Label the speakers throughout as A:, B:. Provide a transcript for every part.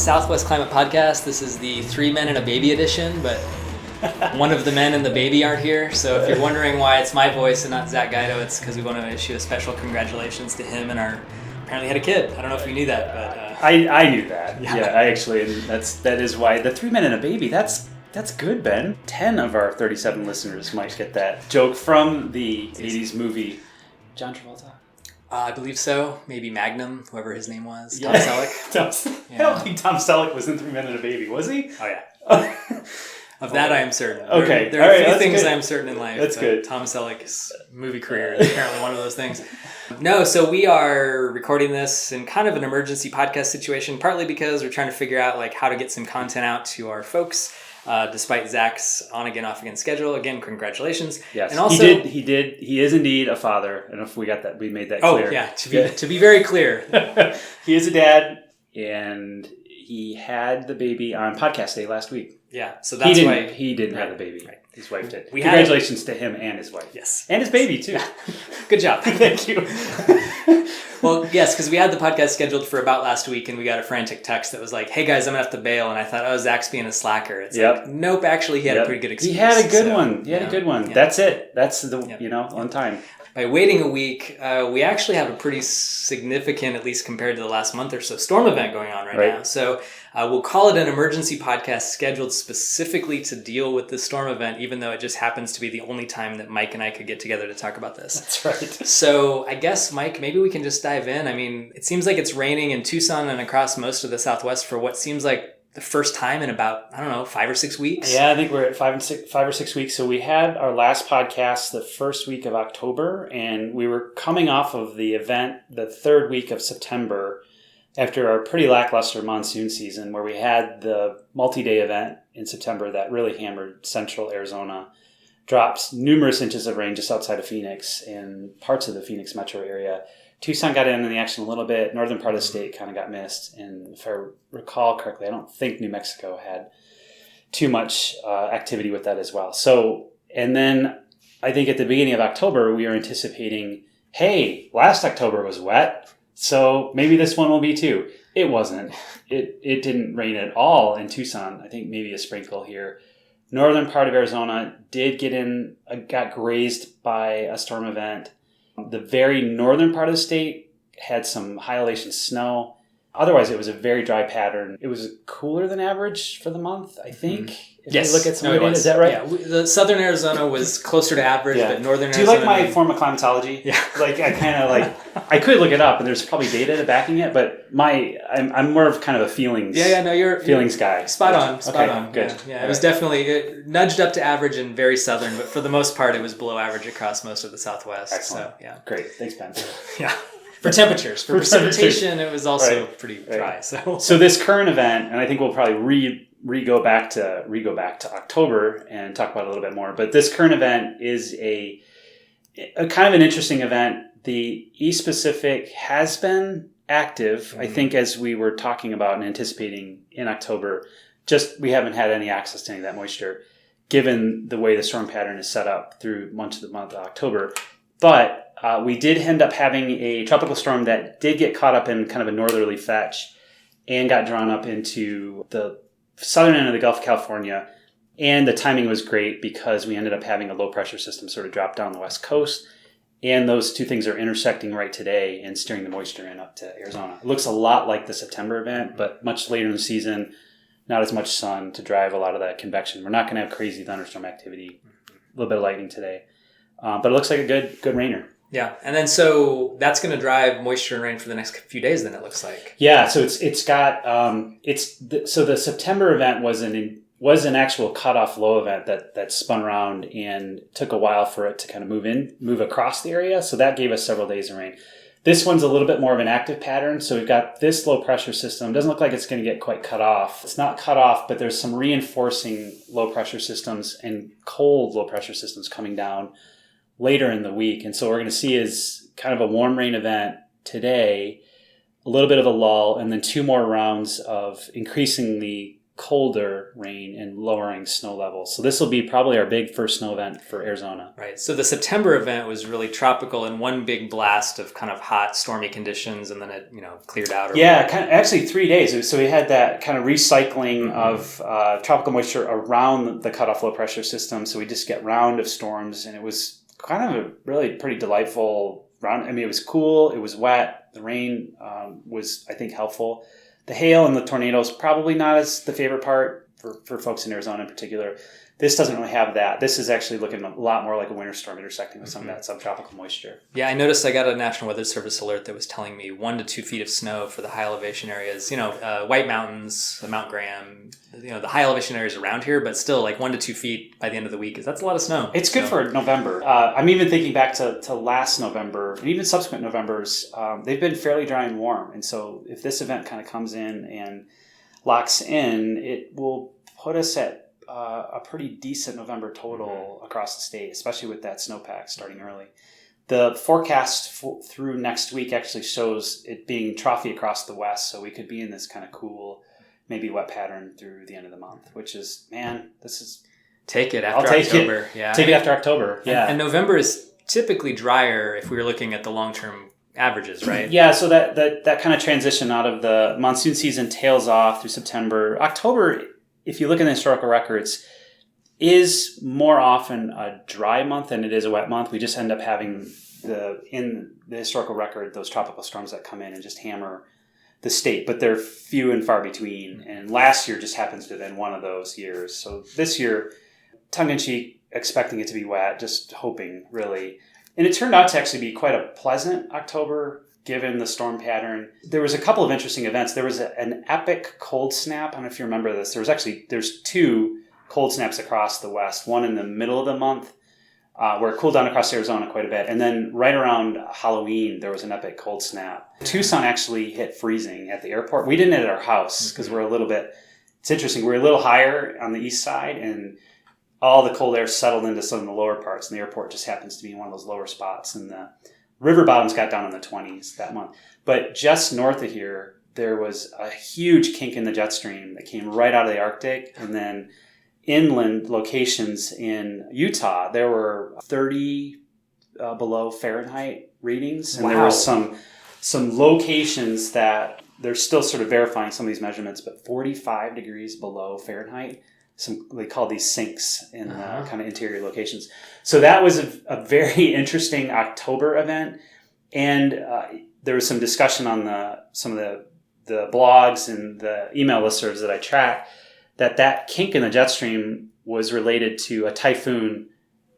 A: Southwest Climate Podcast. This is the 3 Men and a Baby edition, but one of the men and the baby aren't here. So if you're wondering why it's my voice and not Zack Guido, it's because we want to issue a special congratulations to him and apparently had a kid. I don't know if you knew that, but
B: I knew that. Yeah, I actually, and that is why the 3 Men and a Baby. That's good, Ben. 10 of our 37 listeners might get that joke from the 80s movie. John Travolta.
A: I believe so. Maybe Magnum, whoever his name was. Tom Selleck.
B: I don't think Tom Selleck was in 3 Men and a Baby, was he?
A: Oh, yeah. Of that, I am certain.
B: Okay.
A: There are a few things I'm certain in life.
B: That's good.
A: Tom Selleck's movie career is apparently one of those things. No, so we are recording this in kind of an emergency podcast situation, partly because we're trying to figure out like how to get some content out to our folks. Despite Zach's on-again, off-again schedule. Again, congratulations.
B: Yes,
A: and also,
B: he is indeed a father. And if we made that clear.
A: Oh, yeah, to be very clear.
B: He is a dad, and he had the baby on podcast day last week.
A: Yeah, so that's why...
B: He didn't have the baby. Right. His wife did.
A: Congratulations
B: to him and his wife.
A: Yes.
B: And his baby, too.
A: Good job.
B: Thank you.
A: Well, yes, because we had the podcast scheduled for about last week, and we got a frantic text that was like, hey, guys, I'm going to have to bail. And I thought, oh, Zach's being a slacker. It's like, nope, actually, he had a pretty good excuse.
B: He had a good one.
A: Yeah.
B: That's it. That's on time.
A: By waiting a week, we actually have a pretty significant, at least compared to the last month or so, storm event going on right now. So we'll call it an emergency podcast scheduled specifically to deal with this storm event, even though it just happens to be the only time that Mike and I could get together to talk about this.
B: That's right.
A: So I guess, Mike, maybe we can just dive in. I mean, it seems like it's raining in Tucson and across most of the Southwest for what seems like the first time in about, 5 or 6 weeks.
B: Yeah, I think we're at 5 or 6 weeks. So we had our last podcast the first week of October, and we were coming off of the event the third week of September after our pretty lackluster monsoon season, where we had the multi-day event in September that really hammered central Arizona, dropped numerous inches of rain just outside of Phoenix and parts of the Phoenix metro area. Tucson got in the action a little bit. Northern part of the state kind of got missed. And if I recall correctly, I don't think New Mexico had too much activity with that as well. So, and then I think at the beginning of October, we were anticipating, hey, last October was wet, so maybe this one will be too. It wasn't. It didn't rain at all in Tucson. I think maybe a sprinkle here. Northern part of Arizona did got grazed by a storm event. The very northern part of the state had some high elevation snow. Otherwise, it was a very dry pattern. It was cooler than average for the month, I think.
A: Mm-hmm.
B: If you look at some data, is that right?
A: Yeah, the southern Arizona was closer to average, but northern Arizona...
B: Do you like my form of climatology?
A: Yeah.
B: I could look it up, and there's probably data backing it, but I'm more of kind of a feelings feelings guy.
A: Spot on.
B: Good.
A: Yeah, it was definitely it nudged up to average and very southern, but for the most part, it was below average across most of the Southwest.
B: Excellent.
A: So, yeah.
B: Great. Thanks, Ben.
A: Yeah. For temperatures. For precipitation, it was also pretty dry.
B: So this current event, and I think we'll probably go back to October and talk about it a little bit more. But this current event is a kind of an interesting event. The East Pacific has been active, I think, as we were talking about and anticipating in October. Just we haven't had any access to any of that moisture, given the way the storm pattern is set up through much of the month of October. But we did end up having a tropical storm that did get caught up in kind of a northerly fetch and got drawn up into the southern end of the Gulf of California. And the timing was great because we ended up having a low pressure system sort of drop down the west coast. And those two things are intersecting right today and steering the moisture in up to Arizona. It looks a lot like the September event, but much later in the season, not as much sun to drive a lot of that convection. We're not going to have crazy thunderstorm activity, a little bit of lightning today. But it looks like a good rainer.
A: Yeah, and then so that's going to drive moisture and rain for the next few days. Then it looks like.
B: Yeah, so so the September event was an actual cutoff low event that spun around and took a while for it to kind of move across the area. So that gave us several days of rain. This one's a little bit more of an active pattern. So we've got this low pressure system. Doesn't look like it's going to get quite cut off. It's not cut off, but there's some reinforcing low pressure systems and cold low pressure systems coming down later in the week. And so what we're going to see is kind of a warm rain event today, a little bit of a lull, and then 2 more rounds of increasingly colder rain and lowering snow levels. So this will be probably our big first snow event for Arizona.
A: Right. So the September event was really tropical and one big blast of kind of hot, stormy conditions, and then it, cleared out.
B: Actually 3 days. So we had that kind of recycling of tropical moisture around the cutoff low pressure system. So we just get round of storms, and it was kind of a really pretty delightful round. I mean, it was cool. It was wet. The rain was, I think, helpful. The hail and the tornadoes, probably not as the favorite part for folks in Arizona in particular. This doesn't really have that. This is actually looking a lot more like a winter storm intersecting with some of that subtropical moisture.
A: Yeah, I noticed I got a National Weather Service alert that was telling me 1 to 2 feet of snow for the high elevation areas. White Mountains, Mount Graham, the high elevation areas around here, but still like 1 to 2 feet by the end of the week. That's a lot of snow.
B: It's good for November. I'm even thinking back to last November, and even subsequent Novembers. They've been fairly dry and warm. And so if this event kind of comes in and locks in, it will put us at a pretty decent November total across the state, especially with that snowpack starting early. The forecast through next week actually shows it being trophy across the west, so we could be in this kind of cool, maybe wet pattern through the end of the month, which is, this is...
A: Take it after October. Yeah.
B: Take it after October, yeah.
A: And November is typically drier if we were looking at the long-term averages, right?
B: Yeah, so that kind of transition out of the monsoon season tails off through September. October, if you look in the historical records, is more often a dry month than it is a wet month. We just end up having in the historical record those tropical storms that come in and just hammer the state, but they're few and far between. And last year just happens to have been one of those years. So this year, tongue-in-cheek, expecting it to be wet, just hoping, really. And it turned out to actually be quite a pleasant October, given the storm pattern. There was a couple of interesting events. There was an epic cold snap. I don't know if you remember this. There's 2 cold snaps across the west. One in the middle of the month, where it cooled down across Arizona quite a bit. And then right around Halloween, there was an epic cold snap. Tucson actually hit freezing at the airport. We didn't at our house because it's interesting. We're a little higher on the east side, and all the cold air settled into some of the lower parts, and the airport just happens to be one of those lower spots. And the river bottoms got down in the 20s that month. But just north of here, there was a huge kink in the jet stream that came right out of the Arctic. And then inland locations in Utah, there were 30 below Fahrenheit readings. And there were some locations that they're still sort of verifying some of these measurements, but 45 degrees below Fahrenheit. They call these sinks in kind of interior locations. So that was a very interesting October event. And there was some discussion on some of the blogs and the email listservs that I track that kink in the jet stream was related to a typhoon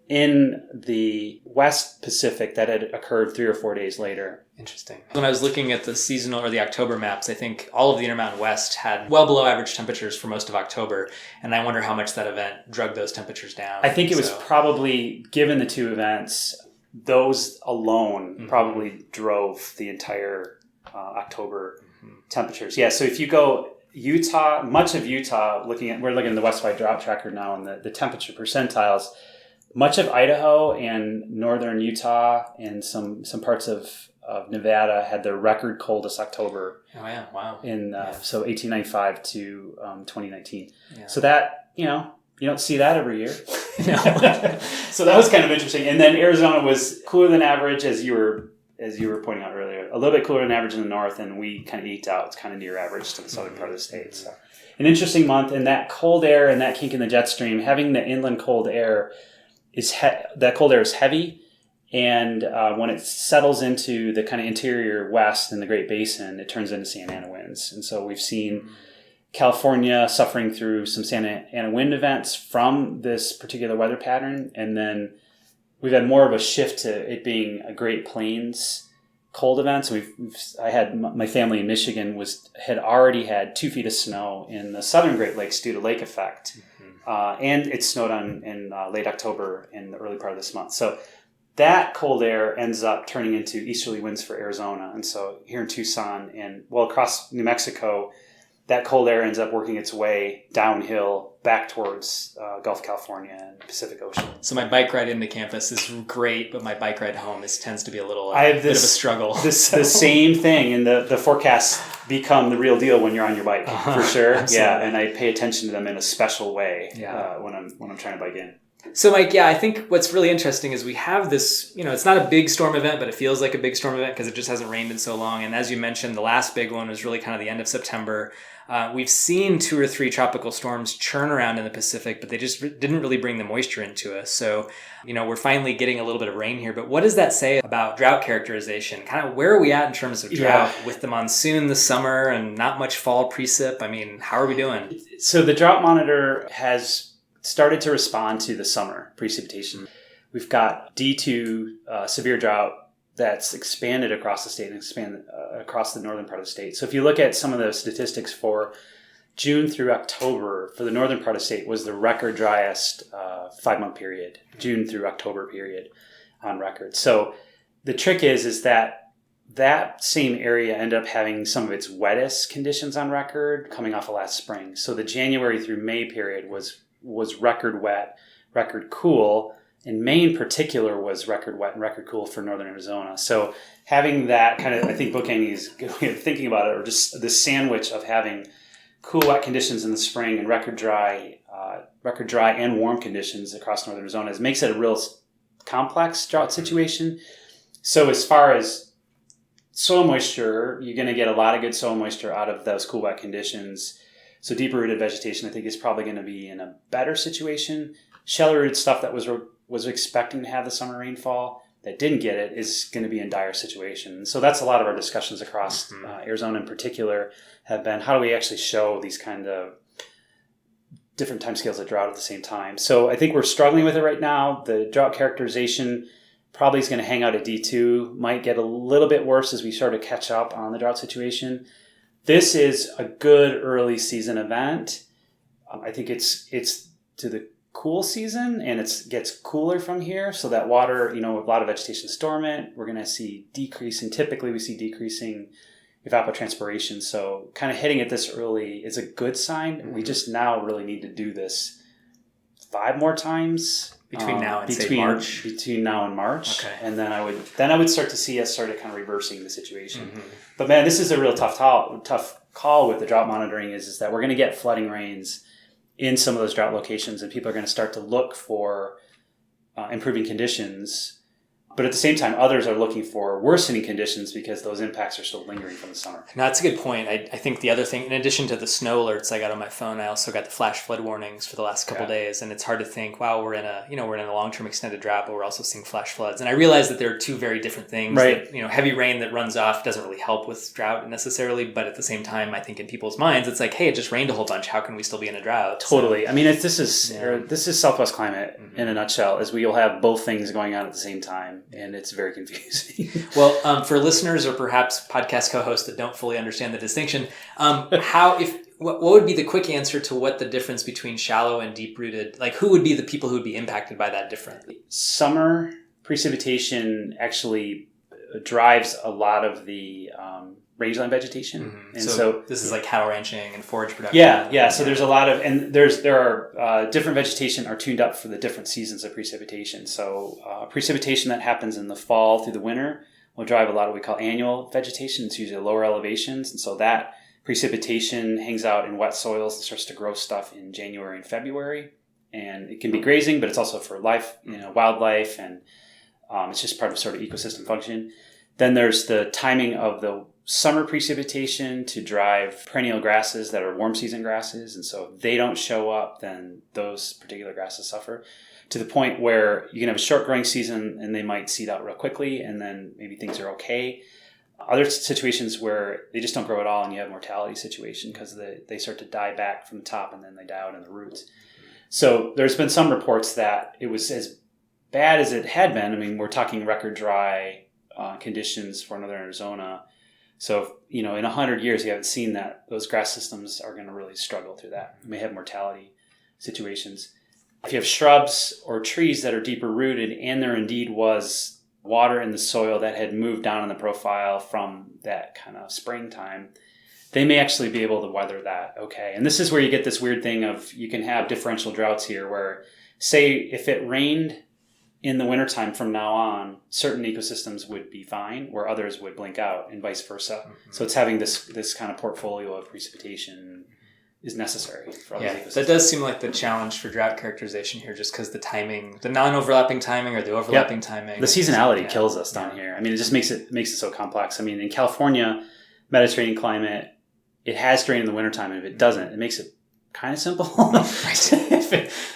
B: in the West Pacific that had occurred 3 or 4 days later.
A: Interesting. When I was looking at the seasonal or the October maps, I think all of the Intermountain West had well below average temperatures for most of October. And I wonder how much that event drug those temperatures down.
B: I think it was probably, given the 2 events, those alone probably drove the entire October temperatures. Yeah, so if you go Utah, much of Utah, we're looking at the Westwide Drought Tracker now and the temperature percentiles. Much of Idaho and northern Utah and some parts of Nevada had their record coldest October.
A: Oh yeah, wow.
B: So 1895 to 2019. Yeah. So that, you don't see that every year. So that was kind of interesting. And then Arizona was cooler than average, as you were pointing out earlier. A little bit cooler than average in the north, and we kind of eked out. It's kind of near average to the southern part of the state. So an interesting month, and that cold air and that kink in the jet stream, having the inland cold air that cold air is heavy, and when it settles into the kind of interior west in the Great Basin, it turns into Santa Ana winds. And so we've seen California suffering through some Santa Ana wind events from this particular weather pattern, and then we've had more of a shift to it being a Great Plains cold event. So I had my family in Michigan had already had 2 feet of snow in the southern Great Lakes due to lake effect. And it snowed in late October in the early part of this month. So that cold air ends up turning into easterly winds for Arizona. And so here in Tucson and across New Mexico, that cold air ends up working its way downhill back towards Gulf California and Pacific Ocean.
A: So my bike ride into campus is great, but my bike ride home tends to be a little
B: bit of a
A: struggle.
B: The same thing, and the forecasts become the real deal when you're on your bike, for sure.
A: Absolutely.
B: Yeah, and I pay attention to them in a special way
A: Yeah.
B: when I'm trying to bike in.
A: So, Mike, I think what's really interesting is we have this, it's not a big storm event, but it feels like a big storm event because it just hasn't rained in so long. And as you mentioned, the last big one was really kind of the end of September. We've seen 2 or 3 tropical storms churn around in the Pacific, but they just didn't really bring the moisture into us. So, we're finally getting a little bit of rain here. But what does that say about drought characterization? Kind of where are we at in terms of drought with the monsoon this summer and not much fall precip? I mean, how are we doing?
B: So the drought monitor has started to respond to the summer precipitation. We've got D2 severe drought that's expanded across the state and expanded across the northern part of the state. So if you look at some of the statistics for June through October, for the northern part of the state was the record driest 5-month period, June through October period on record. So the trick is that same area ended up having some of its wettest conditions on record coming off of last spring. So the January through May period was record wet, record cool, and May in particular was record wet and record cool for northern Arizona. So having that kind of, I think bookending is a good way of thinking about it, or just the sandwich of having cool, wet conditions in the spring and record dry and warm conditions across northern Arizona makes it a real complex drought situation. So as far as soil moisture, you're going to get a lot of good soil moisture out of those cool, wet conditions. So deeper rooted vegetation, I think, is probably going to be in a better situation. Shallow rooted stuff that was expecting to have the summer rainfall that didn't get it is going to be in dire situation. So that's a lot of our discussions across Arizona in particular have been, how do we actually show these kind of different timescales of drought at the same time? So I think we're struggling with it right now. The drought characterization probably is going to hang out at D2, might get a little bit worse as we start to catch up on the drought situation. This is a good early season event. I think it's to the cool season, and it gets cooler from here. So that water, a lot of vegetation is dormant. We're going to see decreasing. Typically, we see decreasing evapotranspiration. So kind of hitting it this early is a good sign. Mm-hmm. We just now really need to do this 5 more times
A: between now and say March.
B: Between now and March,
A: okay.
B: And then I would start to see us start kind of reversing the situation. Mm-hmm. But man, this is a real tough call with the drought monitoring is that we're going to get flooding rains in some of those drought locations, and people are going to start to look for improving conditions. But at the same time, others are looking for worsening conditions because those impacts are still lingering from the summer.
A: No, that's a good point. I think the other thing, in addition to the snow alerts I got on my phone, I also got the flash flood warnings for the last couple days. And it's hard to think, wow, we're in a long-term extended drought, but we're also seeing flash floods. And I realize that there are 2 very different things.
B: Right.
A: That, heavy rain that runs off doesn't really help with drought necessarily. But at the same time, I think in people's minds, it's like, hey, it just rained a whole bunch. How can we still be in a drought?
B: Totally. So, I mean, this is Southwest climate in a nutshell, is we'll have both things going on at the same time. And it's very confusing.
A: Well, for listeners or perhaps podcast co-hosts that don't fully understand the distinction, what would be the quick answer to what the difference between shallow and deep rooted, like who would be the people who would be impacted by that differently?
B: Summer precipitation actually drives a lot of the rangeland vegetation. Mm-hmm. And so
A: this is like cattle ranching and forage production.
B: Yeah. So there's a lot of, and there are different vegetation are tuned up for the different seasons of precipitation. So precipitation that happens in the fall through the winter will drive a lot of what we call annual vegetation. It's usually lower elevations. And so that precipitation hangs out in wet soils and starts to grow stuff in January and February. And it can be grazing, but it's also for life, wildlife, and it's just part of sort of ecosystem function. Then there's the timing of the summer precipitation to drive perennial grasses that are warm season grasses. And so if they don't show up, then those particular grasses suffer to the point where you can have a short growing season and they might seed out real quickly and then maybe things are okay. Other situations where they just don't grow at all and you have a mortality situation because they start to die back from the top and then they die out in the roots. So there's been some reports that it was as bad as it had been. I mean, we're talking record dry conditions for northern Arizona. So, in 100 years, you haven't seen that. Those grass systems are going to really struggle through that. You may have mortality situations. If you have shrubs or trees that are deeper rooted and there indeed was water in the soil that had moved down in the profile from that kind of springtime, they may actually be able to weather that okay. And this is where you get this weird thing of you can have differential droughts here where, say, if it rained in the wintertime from now on, certain ecosystems would be fine where others would blink out and vice versa. Mm-hmm. So it's having this kind of portfolio of precipitation is necessary for all these ecosystems.
A: That does seem like the challenge for drought characterization here, just because the timing, the non-overlapping timing or the overlapping timing.
B: The seasonality kills us down here. I mean, it just makes it so complex. I mean, in California, Mediterranean climate, it has rain in the wintertime, and if it doesn't, it makes it kind of simple.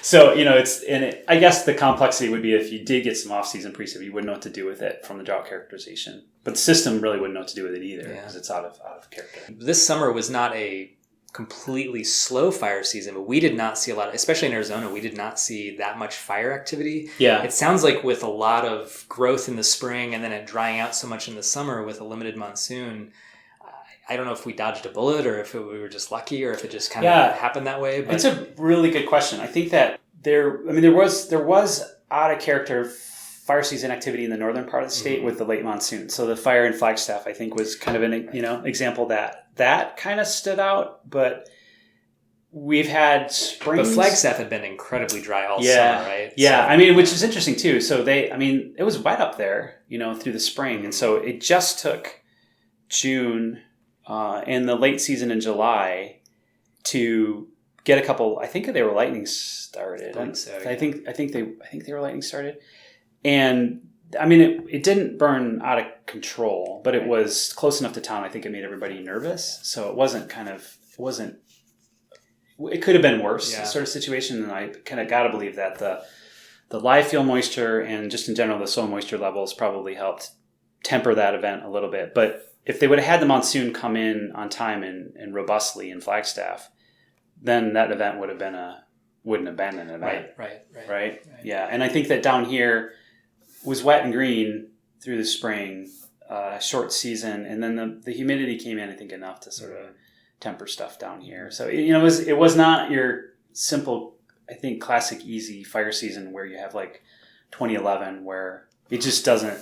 B: So, I guess the complexity would be if you did get some off-season precip, you wouldn't know what to do with it from the drought characterization. But the system really wouldn't know what to do with it either because it's out of character.
A: This summer was not a completely slow fire season, but we did not see a lot, especially in Arizona, we did not see that much fire activity. Yeah. It sounds like with a lot of growth in the spring and then it drying out so much in the summer with a limited monsoon, I don't know if we dodged a bullet or if we were just lucky or if it just kind of happened that way. But
B: it's a really good question. I think that there was out of character fire season activity in the northern part of the state with the late monsoon. So the fire in Flagstaff, I think, was kind of an example that kind of stood out. But we've had springs.
A: But Flagstaff had been incredibly dry all summer, right?
B: Yeah, so, I mean, which is interesting too. So it was wet up there, through the spring, and so it just took June and the late season in July to get a couple. I think they were lightning started.
A: I think so.
B: I think they were lightning started. And I mean, it didn't burn out of control, but it was close enough to town. I think it made everybody nervous. So it could have been worse sort of situation. And I kind of got to believe that the live fuel moisture and just in general, the soil moisture levels probably helped temper that event a little bit. But if they would have had the monsoon come in on time and robustly in Flagstaff, then that event wouldn't have been an event. Right. Yeah. And I think that down here, was wet and green through the spring, short season, and then the humidity came in, I think, enough to sort of temper stuff down here. So it was not your simple, I think, classic easy fire season where you have like 2011 where it just doesn't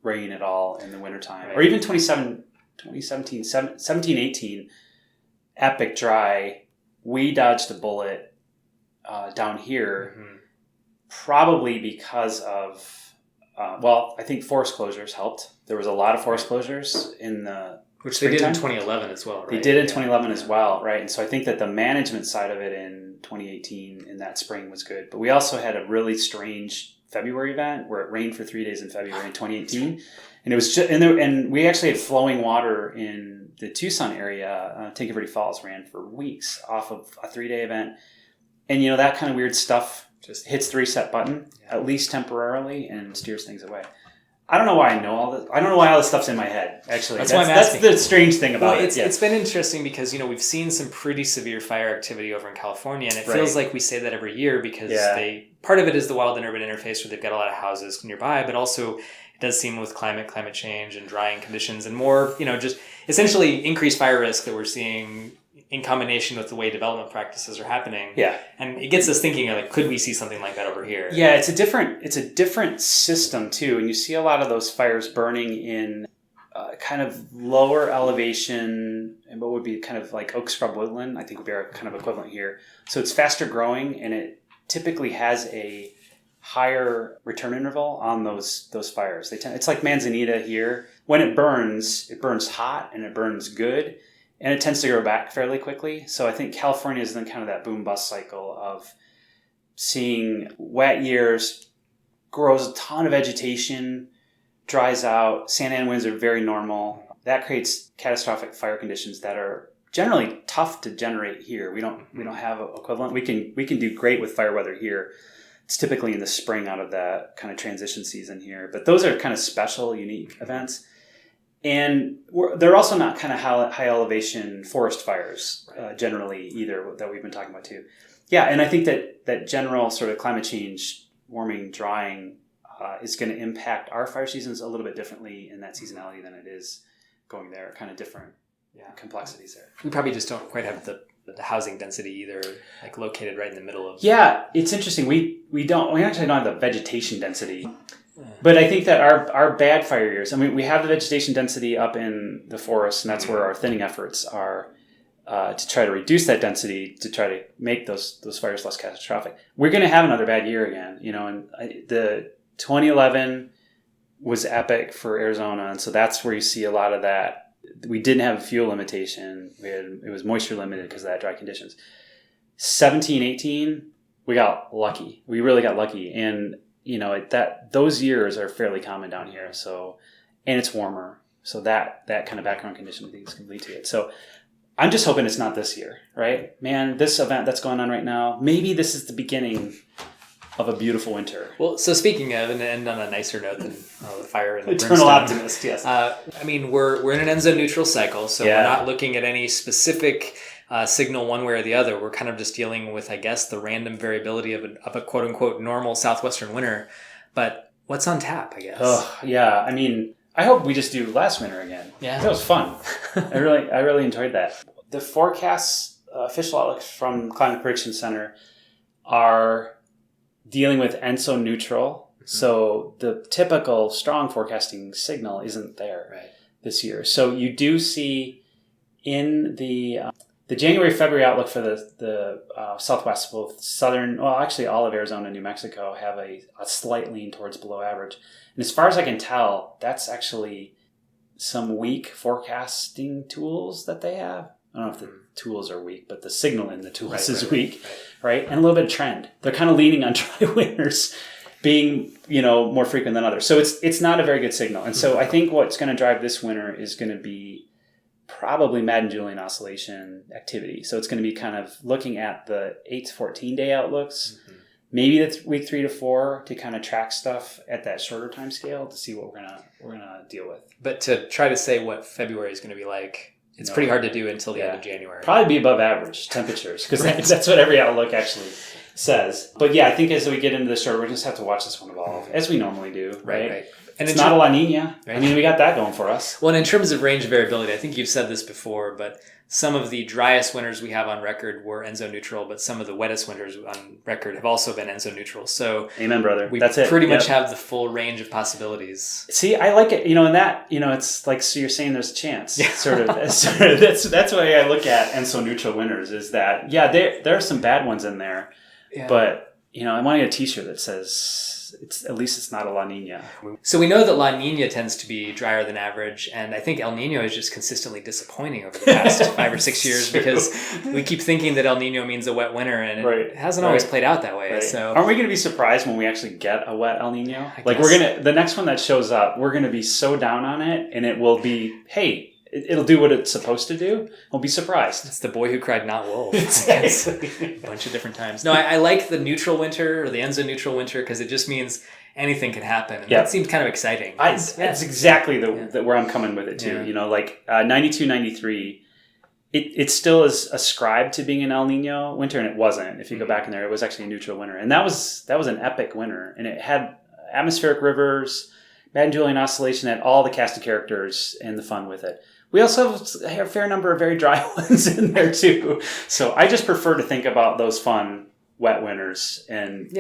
B: rain at all in the wintertime, or even 2017, 17, 18, epic dry. We dodged a bullet down here, probably because of. I think forest closures helped. There was a lot of forest closures
A: which they did in 2011 as well, right?
B: They did in 2011 as well, right? And so I think that the management side of it in 2018 in that spring was good. But we also had a really strange February event where it rained for 3 days in February in 2018, and it was just and we actually had flowing water in the Tucson area. Tinker Verde Falls ran for weeks off of a 3-day event, and that kind of weird stuff just hits the reset button, at least temporarily, and steers things away. I don't know why I know all this. I don't know why all this stuff's in my head, actually.
A: That's why I'm asking.
B: That's the strange thing about
A: it. It's been interesting because, we've seen some pretty severe fire activity over in California, and it feels like we say that every year because part of it is the wild and urban interface where they've got a lot of houses nearby, but also it does seem with climate change and drying conditions and more, just essentially increased fire risk that we're seeing in combination with the way development practices are happening. Yeah. And it gets us thinking, could we see something like that over here?
B: Yeah, it's a different system too. And you see a lot of those fires burning in kind of lower elevation and what would be kind of like oak scrub woodland, I think would be our kind of equivalent here. So it's faster growing and it typically has a higher return interval on those fires. It's like manzanita here. When it burns hot and it burns good. And it tends to grow back fairly quickly. So I think California is then kind of that boom-bust cycle of seeing wet years, grows a ton of vegetation, dries out. Santa Ana winds are very normal. That creates catastrophic fire conditions that are generally tough to generate here. We don't have an equivalent. We can do great with fire weather here. It's typically in the spring out of that kind of transition season here. But those are kind of special, unique events. And they're also not kind of high elevation forest fires generally either that we've been talking about too. Yeah, and I think that general sort of climate change, warming, drying is going to impact our fire seasons a little bit differently in that seasonality than it is going there. Kind of different complexities there.
A: We probably just don't quite have the housing density either, like located right in the middle of.
B: Yeah, it's interesting. We actually don't have the vegetation density. But I think that our bad fire years, we have the vegetation density up in the forest, and that's where our thinning efforts are. to try to reduce that density, to try to make those fires less catastrophic. We're going to have another bad year again, and the 2011 was epic for Arizona, and so that's where you see a lot of that. We didn't have a fuel limitation. It was moisture limited because of that dry conditions. 17, 18, we got lucky. We really got lucky, and those years are fairly common down here. So, and it's warmer, so that kind of background condition I think is going to lead to it. So, I'm just hoping it's not this year, right? Man, this event that's going on right now, maybe this is the beginning of a beautiful winter.
A: Well, so speaking of, and end on a nicer note than the fire and the
B: eternal optimist, yes.
A: We're in an end zone neutral cycle, so we're not looking at any specific signal one way or the other. We're kind of just dealing with, I guess, the random variability of a quote unquote normal southwestern winter. But what's on tap, I guess?
B: Oh, yeah. I mean, I hope we just do last winter again. Yeah, that was fun. I really enjoyed that. The forecasts, official outlooks from Climate Prediction Center are dealing with ENSO neutral. Mm-hmm. So the typical strong forecasting signal isn't there this year. So you do see in the January-February outlook for the Southwest, both southern, well, actually all of Arizona and New Mexico have a slight lean towards below average. And as far as I can tell, that's actually some weak forecasting tools that they have. I don't know if the tools are weak, but the signal in the tools is weak, right? And a little bit of trend. They're kind of leaning on dry winters being, more frequent than others. So it's not a very good signal. And so I think what's going to drive this winter is going to be probably Madden-Julian oscillation activity. So it's going to be kind of looking at the 8 to 14 day outlooks, maybe that's week 3 to 4 to kind of track stuff at that shorter time scale to see what we're gonna deal with.
A: But to try to say what February is going to be like, it's pretty hard to do until the end of January.
B: Probably be above average temperatures because that's what every outlook actually says. But yeah, I think as we get into the shorter, we just have to watch this one evolve as we normally do, right? And it's not a La Nina. Right? I mean, we got that going for us.
A: Well, and in terms of range of variability, I think you've said this before, but some of the driest winters we have on record were ENSO neutral, but some of the wettest winters on record have also been ENSO neutral. So,
B: amen, brother.
A: We
B: That's it.
A: Pretty much have the full range of possibilities.
B: See, I like it. In that, it's like, so you're saying there's a chance. Yeah. Sort of. That's why I look at ENSO neutral winters is that, there are some bad ones in there, but I want to get a t-shirt that says, at least it's not a La Nina.
A: So we know that La Nina tends to be drier than average, and I think El Nino is just consistently disappointing over the past 5 or 6 years because we keep thinking that El Nino means a wet winter, and it hasn't always played out that way. So
B: aren't we going to be surprised when we actually get a wet El Nino? The next one that shows up, we're going to be so down on it, and it will be, hey, it'll do what it's supposed to do. We'll be surprised.
A: It's the boy who cried not wolf. A bunch of different times. No, I like the neutral winter or the ENSO neutral winter because it just means anything can happen. And that seems kind of exciting.
B: That's exactly where I'm coming with it too. 92, 93, it still is ascribed to being an El Nino winter, and it wasn't. If you go back in there, it was actually a neutral winter. And that was an epic winter. And it had atmospheric rivers, Madden-Julian oscillation, had all the cast of characters and the fun with it. We also have a fair number of very dry ones in there too. So I just prefer to think about those fun wet winters and,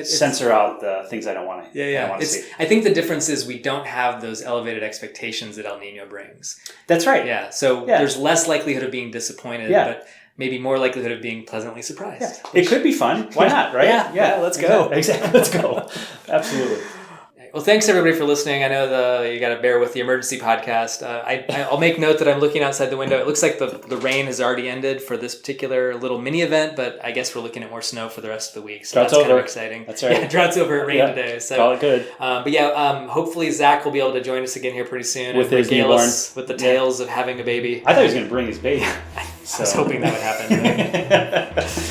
B: censor out the things I don't want to see.
A: I think the difference is we don't have those elevated expectations that El Nino brings.
B: That's right.
A: Yeah. So there's less likelihood of being disappointed, but maybe more likelihood of being pleasantly surprised.
B: Yeah. It could be fun. Why not, right?
A: Yeah, let's go.
B: Exactly. Let's go. Absolutely.
A: Well, thanks everybody for listening. I know you got to bear with the emergency podcast. I'll make note that I'm looking outside the window. It looks like the rain has already ended for this particular little mini event, but I guess we're looking at more snow for the rest of the week. So
B: Drought's
A: that's
B: over.
A: kind of exciting.
B: That's right.
A: Yeah, drought's over. It rained today. So
B: call it good.
A: Hopefully Zach will be able to join us again here pretty soon
B: with his
A: regale
B: newborn.
A: Us with the tales of having a baby.
B: I thought he was going to bring his baby.
A: I was hoping that would happen.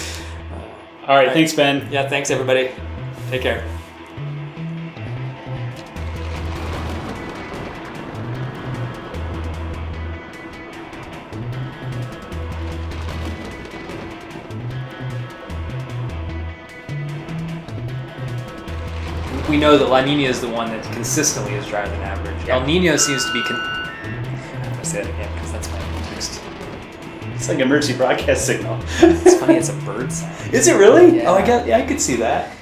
B: All right. Thanks, Ben.
A: Yeah. Thanks everybody. Take care. We know that La Nina is the one that consistently is drier than average. El Nino seems to be... I'm going to say that again because that's my text.
B: It's like an emergency broadcast signal.
A: It's funny, it's a bird's.
B: Is it really?
A: Yeah.
B: Oh, I could see that.